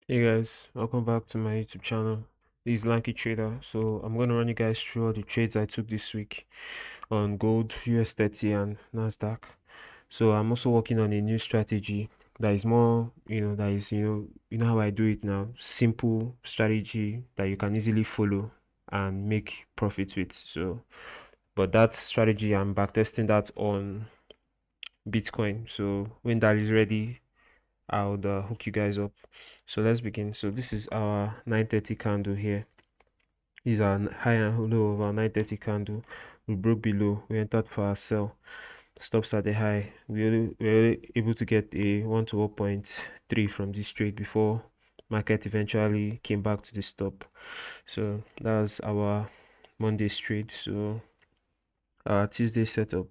Hey guys, welcome back to my YouTube channel. This is Lanky Trader. So I'm gonna run you guys through all the trades I took this week on gold, US 30 and Nasdaq. So I'm also working on a new strategy that is more, that is, you know how I do it now. Simple strategy that you can easily follow and make profit with. So, but that strategy I'm backtesting that on Bitcoin. So when that is ready, I'll hook you guys up. So let's begin. So this is our 930 candle here. These are high and low of our 930 candle. We broke below. We entered for our sell. Stops at the high. We were able to get a 1 to 0.3 from this trade before market eventually came back to the stop. So that's our Monday's trade. So our Tuesday setup.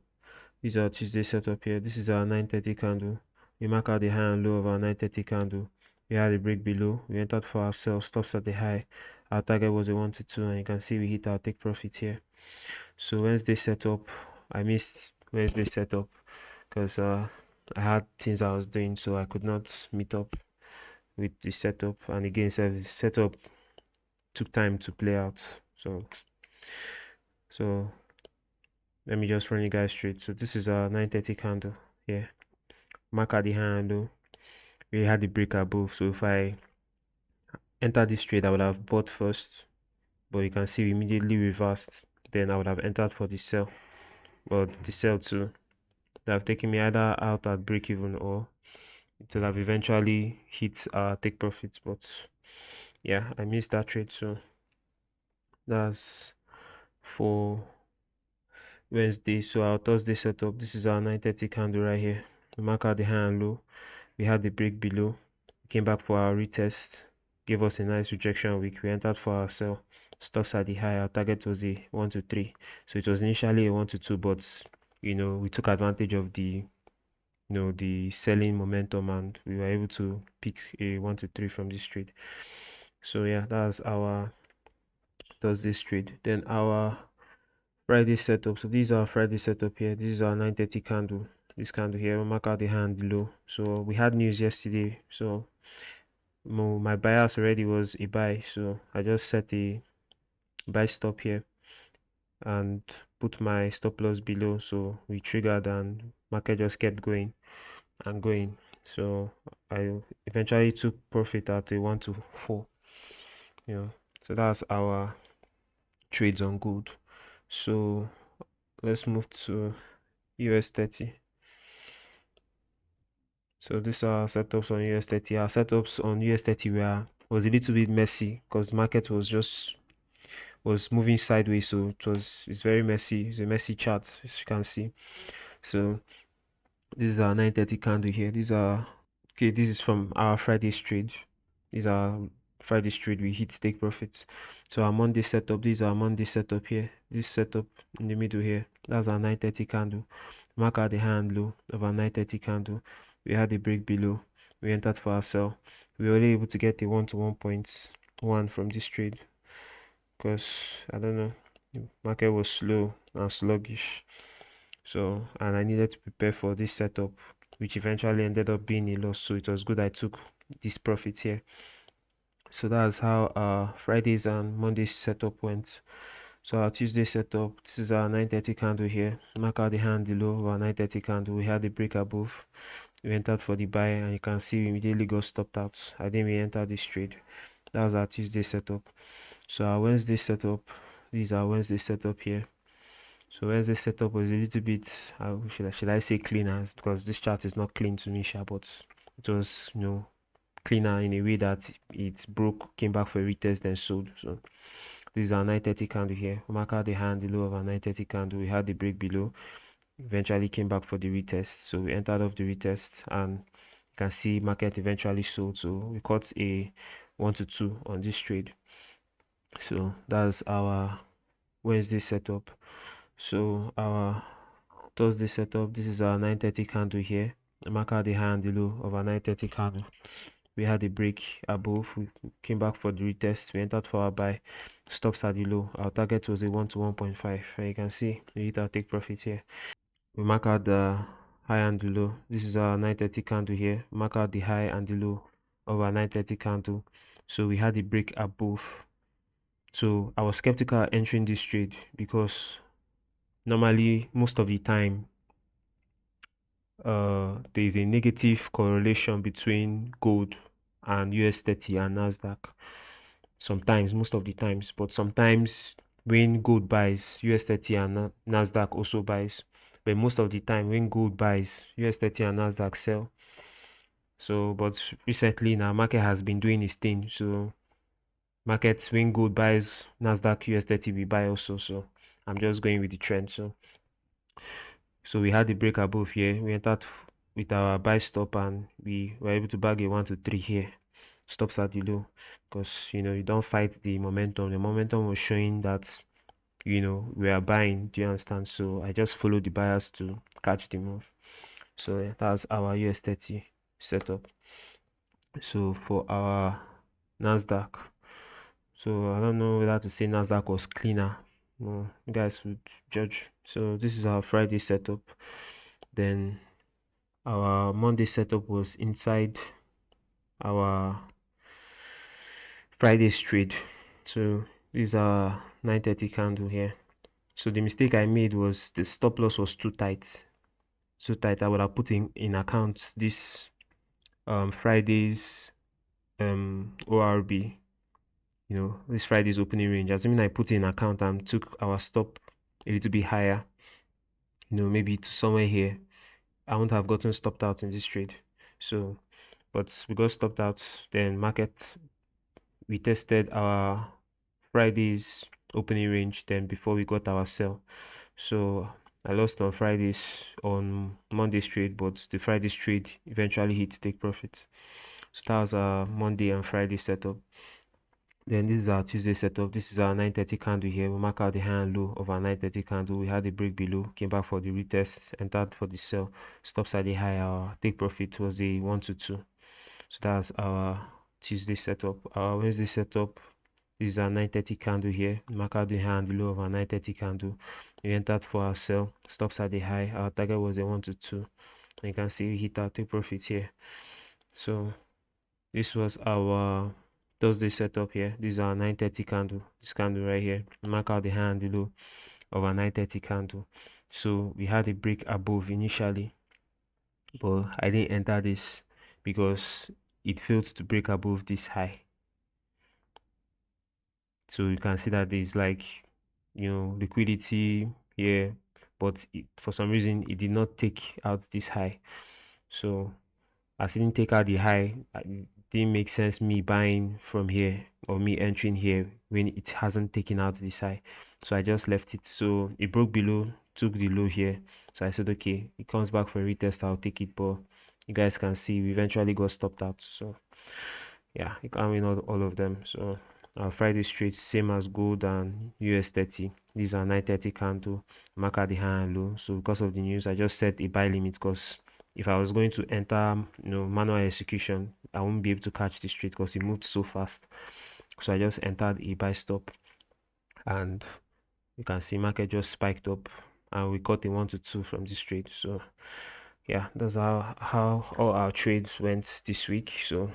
These are Tuesday setup here. This is our 930 candle. We mark out the high and low of our 930 candle. We had a break below. We entered for ourselves. Stops at the high. Our target was a 1 to 2, and you can see we hit our take profit here. So Wednesday setup, I missed Wednesday setup because I had things I was doing, so I could not meet up with the setup. And again, the setup took time to play out. So let me just run you guys straight. So this is our 930 candle here. Mark at the high and low. We had the break above, so if I enter this trade I would have bought first, but you can see we immediately reversed. Then I would have entered for the sell, but the sell too would have taken me either out at break even or it would have eventually hit take profits. But yeah, I missed that trade. So that's for Wednesday. So our Thursday setup, this is our 930 candle right here. We mark out the high and low. We had the break below, came back for our retest, gave us a nice rejection week. We entered for our sell. Stocks at the high. Our target was a 1 to 3. So it was initially a 1 to 2, but we took advantage of the selling momentum and we were able to pick a 1 to 3 from this trade. So yeah, that's our Thursday trade. Then our Friday setup. So these are Friday setup here. This is our 930 candle. This candle here, we'll mark out the hand below. So we had news yesterday. So my bias already was a buy. So I just set a buy stop here and put my stop loss below. So we triggered and market just kept going and going. So I eventually took profit at a 1 to 4. You know, so that's our trades on gold. So let's move to US 30. So these are setups on US 30. Our setups on US 30 was a little bit messy because market was moving sideways, so it's very messy. It's a messy chart, as you can see. So this is our 930 candle here. These are okay. This is from our Friday's trade. These are Friday's trade. We hit take profits. So our Monday setup. These are Monday setup here. This setup in the middle here. That's our 930 candle. Mark out the high and low of our 930 candle. We had a break below. We entered for our sell. We were only able to get a 1 to 1.1 from this trade because I don't know, the market was slow and sluggish. So, and I needed to prepare for this setup, which eventually ended up being a loss. So it was good I took this profit here. So that's how Fridays and Mondays setup went. So our Tuesday setup, this is our 930 candle here. Mark out the hand below of our 930 candle. We had the break above. We entered for the buy and you can see we immediately got stopped out. I didn't re enter this trade. That was our Tuesday setup. So our Wednesday setup, these are Wednesday setup here. So Wednesday setup was a little bit, should I say cleaner, because this chart is not clean to me, but it was, cleaner in a way that it broke, came back for a retest, then sold. So this is our 930 candle here. We mark out the hand, the low of our 930 candle. We had the break below, eventually came back for the retest. So we entered off the retest and you can see market eventually sold. So we caught a 1 to 2 on this trade. So that's our Wednesday setup. So our Thursday setup, this is our 930 candle here. Mark out the high and the low of our 930 candle. We had a break above. We came back for the retest. We entered for our buy. Stops at the low. Our target was a 1 to 1.5. And you can see we hit our take profit here. We mark out the high and the low. This is our 930 candle here. Mark out the high and the low of our 930 candle. So we had a break above. So I was skeptical entering this trade because normally most of the time there is a negative correlation between gold and US 30 and Nasdaq. Sometimes, most of the times, but sometimes when gold buys, US 30 and Nasdaq also buys. But most of the time when gold buys, US 30 and Nasdaq sell. So, but recently now market has been doing its thing. So markets when gold buys, Nasdaq US 30 we buy also. So I'm just going with the trend. So we had the break above here. We entered with our buy stop and we were able to bag a 1 to 3 here. Stops at the low because you don't fight the momentum. The momentum was showing that we are buying. Do you understand? So I just followed the buyers to catch the move. So yeah, that's our US 30 setup. So for our Nasdaq, so I don't know whether to say Nasdaq was cleaner. No, you guys would judge. So this is our Friday setup. Then our Monday setup was inside our Friday's trade. So these are 930 candle here. So the mistake I made was the stop loss was too tight. So tight I would have put in account this Friday's ORB, this Friday's opening range. Assuming I put in account and took our stop a little bit higher, maybe to somewhere here, I wouldn't have gotten stopped out in this trade. So, but we got stopped out. Then market, we tested our Friday's opening range then before we got our sell. So I lost on Monday's trade, but the Friday's trade eventually hit take profit. So that was our Monday and Friday setup. Then this is our Tuesday setup. This is our 930 candle here. We mark out the high and low of our 930 candle. We had a break below, came back for the retest, entered for the sell. Stops at the high. Our take profit was a 1 to 2. So that's our Tuesday setup. Our Wednesday setup, this is our 930 candle here. Mark out the high and the low of our 930 candle. We entered for our sell. Stops at the high. Our target was a 1 to 2. And you can see we hit our take profit here. So this was our Thursday setup here. This is our 930 candle. This candle right here. Mark out the high and the low of our 930 candle. So we had a break above initially, but I didn't enter this because it failed to break above this high. So you can see that there's like liquidity here, but for some reason it did not take out this high. So as it didn't take out the high, it didn't make sense me buying from here or me entering here when it hasn't taken out this high. So I just left it. So it broke below, took the low here. So I said, okay, it comes back for a retest, I'll take it. But you guys can see we eventually got stopped out. So yeah, you can win all of them. So our Friday straight, same as gold and US 30. These are 930 candle, mark at the high and low. So because of the news, I just set a buy limit because if I was going to enter manual execution, I won't be able to catch this trade because it moved so fast. So I just entered a buy stop, and you can see market just spiked up, and we got a 1 to 2 from this trade. So yeah, that's how all our trades went this week. So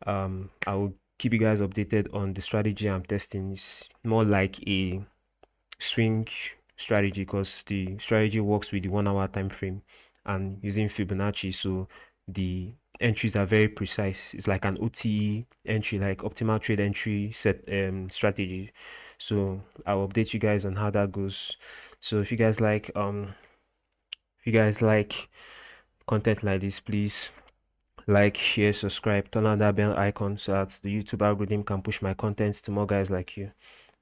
I will keep you guys updated on the strategy I'm testing. It's more like a swing strategy because the strategy works with the 1 hour time frame and using Fibonacci, so the entries are very precise. It's like an OTE entry, like optimal trade entry set strategy. So I'll update you guys on how that goes. So if you guys like content like this, please like, share, subscribe, turn on that bell icon so that the YouTube algorithm can push my content to more guys like you.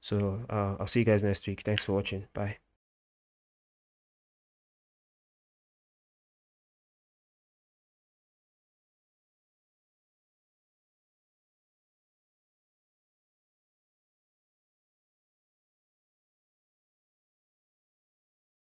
So I'll see you guys next week. Thanks for watching. Bye.